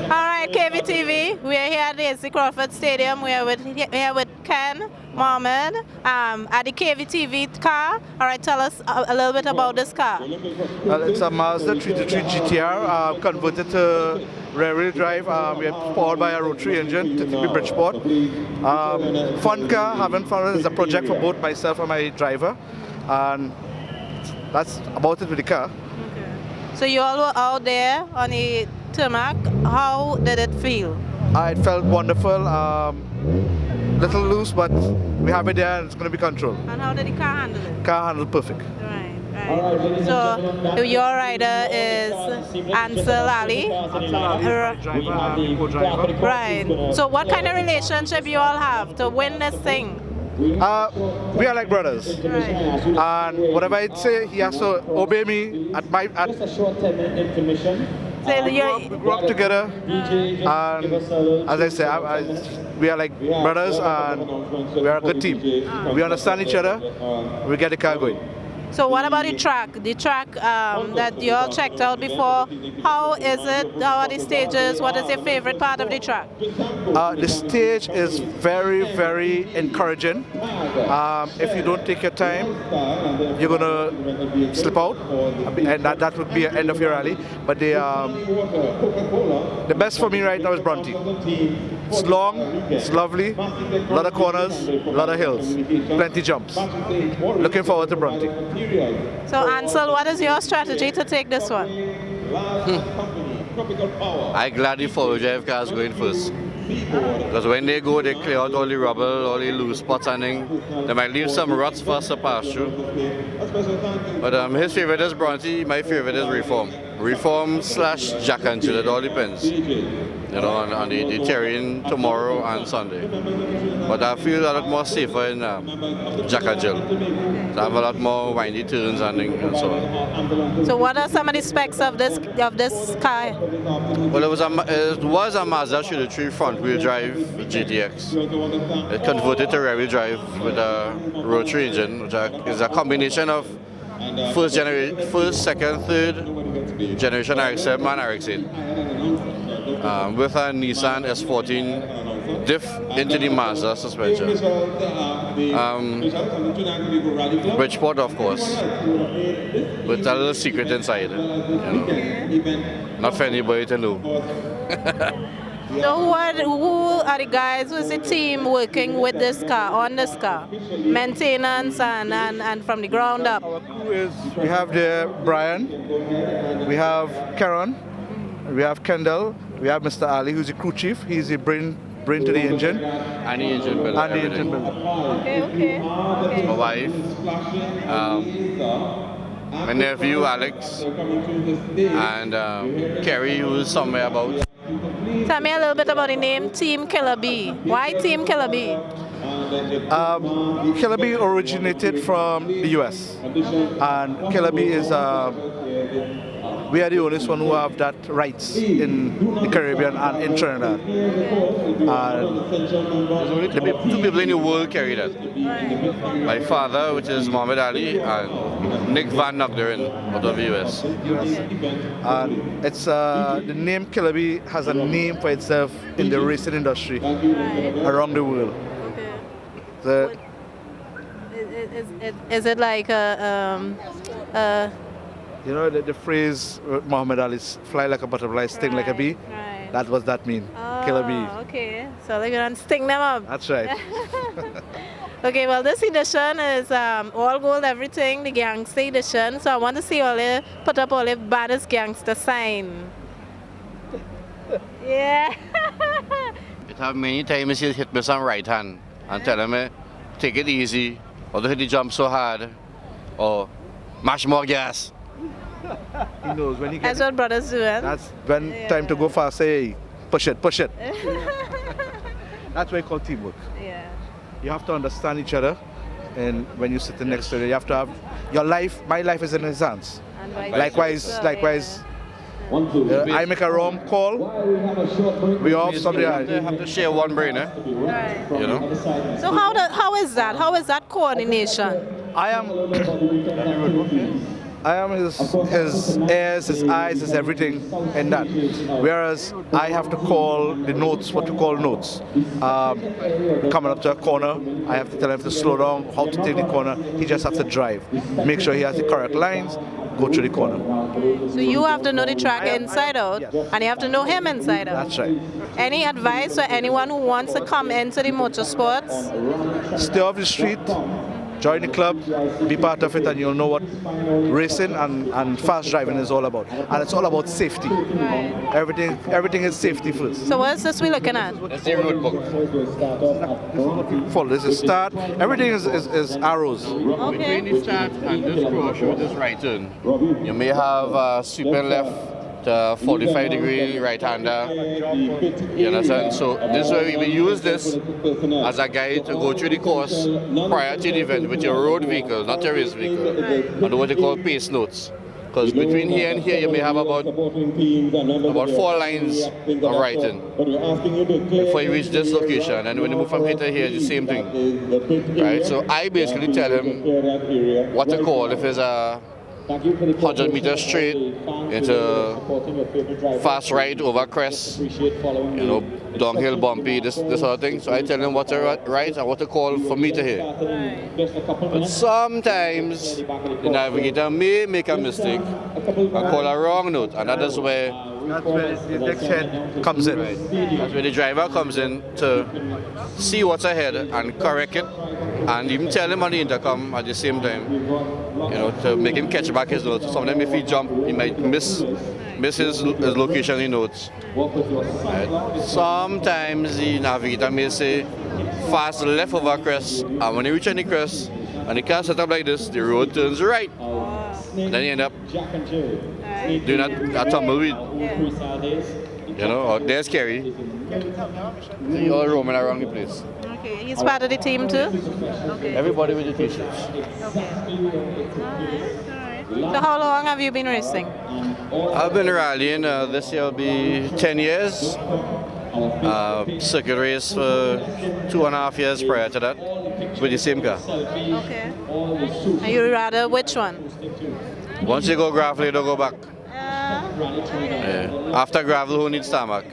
All right, KVTV, we are here at the AC Crawford Stadium. We are here with Ken, Mohammed, at the KVTV car. All right, tell us a little bit about this car. Well, it's a Mazda 323 GTR converted to rear-wheel drive. We are powered by a rotary engine, TTRC Bridgeport. Fun car, having fun. It's a project for both myself and my driver. And that's about it with the car. Okay. So you all were out there on the tarmac. How did it feel? It felt wonderful. Little loose, but we have it there and it's going to be controlled. And how did the car handle it? Car handled perfect. Right, right. So your rider is Ansel Ali. Right. So what kind of relationship you all have to win this thing? We are like brothers. Right. And whatever I say, he has to obey me at my... So we grew up together, and as I say, we are like brothers, and we are a good team. We understand each other. We get the car going. So what about the track? The track that you all checked out before, how is it? How are the stages? What is your favorite part of the track? The stage is very, very encouraging. If you don't take your time, you're going to slip out, and that would be the end of your rally. But the best for me right now is Bronte. It's long, it's lovely, a lot of corners, a lot of hills, plenty jumps. Looking forward to Bronte. So Ansel, what is your strategy to take this one? I gladly follow drive cars going first. Because when they go, they clear out all the rubble, all the loose spots, and then they might leave some ruts for us to pass through. But his favorite is Bronte, my favorite is Reform. Reform / Jack and Jill, it all depends. You know, on the terrain tomorrow and Sunday. But I feel a lot more safer in Jack and Jill. So I have a lot more windy turns and so on. So what are some of the specs of this car? Well, it was a Mazda 323 front-wheel drive GTX. It converted to rear-wheel drive with a rotary engine, which is a combination of first, second, third generation RX-7 and RX-8. With a Nissan S14 diff into the Mazda suspension. Bridgeport, of course, with a little secret inside. You know. Not for anybody to know. So who are the guys, who is the team working with this car, on this car? Maintenance and from the ground up? Our crew is, we have there Brian, we have Karen, we have Kendall, we have Mr. Ali, who's the crew chief. He's the brain to the engine. And the engine builder. And the engine builder. Okay. My wife, my nephew Alex, and Kerry, who's somewhere about. Tell me a little bit about the name Team Killer B. Why Team Killer B? Killer B originated from the US, and Killer B is we are the only one who have that rights in the Caribbean and in Trinidad. There's only two people in the world carry that. My father, which is Muhammad Ali, and Nick Van Nugderen out of the US. And it's the name Killer B has a name for itself in the racing industry around the world. Okay. Is it like you know the phrase Muhammad Ali's fly like a butterfly, sting like a bee? Right. That was that mean. Killer bee. Okay. So they're going to sting them up. That's right. Okay, well this edition is all gold everything, the gangster edition. So I want to see all the, put up all the baddest gangster sign. Yeah. It have many times he hit me some right hand and telling me, take it easy, or don't hit the jump so hard, or mash more gas. He knows when he That's gets what brothers do, eh? that's when time to go fast, say, push it. That's why it's called teamwork. Yeah. You have to understand each other, and when you sit next to it, you have to have your life. My life is in his hands. And vice Likewise. Yeah. I make a wrong call. We off somebody else. They have to share one brain, eh? Right. You know. So how is that? How is that coordination? I am. I am his ears, his eyes, his everything in that. Whereas I have to call the notes, what we call notes. Coming up to a corner, I have to tell him to slow down, how to take the corner. He just has to drive. Make sure he has the correct lines, go through the corner. So you have to know the track inside out, yes. and you have to know him inside out. That's right. Any advice for anyone who wants to come into the motorsports? Stay off the street, join the club, be part of it, and you'll know what racing and fast driving is all about. And it's all about safety. Right. Everything is safety first. So what's this we're looking at? That's the road book. Follow this is start. Everything is arrows. Between the start and this cross road, this right turn, you may have a sweeping left, 45-degree right-hander. You understand? So this way we use this as a guide to go through the course prior to the event with your road vehicle, not your race vehicle, and what they call pace notes. Because between here and here you may have about 4 lines of writing before you reach this location, and when you move from here to here, it's the same thing. Right? So I basically tell him what to call if it's a 100 meters straight into fast right over crest, downhill bumpy, this sort of thing. So I tell them what to write and what to call for me to hear. But sometimes the navigator may make a mistake and call a wrong note, and that is where the next head comes in. Right. That's where the driver comes in to see what's ahead and correct it, and even tell him on the intercom at the same time, to make him catch back his notes. Sometimes if he jump, he might miss his location in notes. Right. Sometimes the navigator may say fast left over crest, and when you reach any crest and the car set up like this, the road turns right. And then you end up doing a tumbleweed. Or they're scary. You're all roaming around the place. Okay, he's part of the team too? Okay. Everybody with the t-shirts. Okay. Alright. So how long have you been racing? I've been rallying. This year will be 10 years. Circuit race for 2.5 years prior to that with the same car. Okay. And you rather which one? Once you go gravel, you don't go back. Okay. After gravel, who needs tarmac?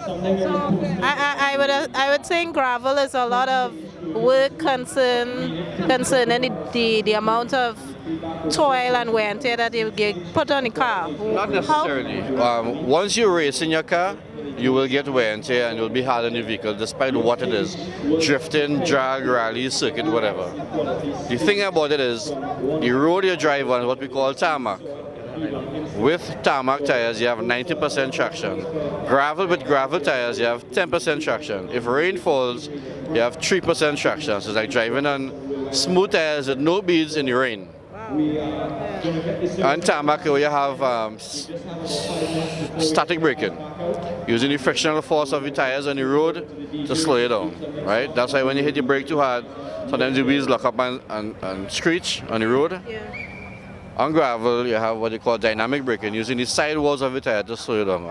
I would say in gravel is a lot of work concerning the amount of toil and wear and tear that you get put on the car. Not necessarily. Once you race in your car, you will get wear and tear and you'll be hard on the vehicle despite what it is. Drifting, drag, rally, circuit, whatever. The thing about it is, the road you drive on is what we call tarmac. With tarmac tires, you have 90% traction. Gravel with gravel tires, you have 10% traction. If rain falls, you have 3% traction. So it's like driving on smooth tires with no beads in the rain. On tarmac, you have static braking, using the frictional force of the tires on the road to slow you down. Right? That's why when you hit the brake too hard, sometimes the wheels lock up and screech on the road. Yeah. On gravel, you have what they call dynamic braking, using the side walls of the tire to slow you down.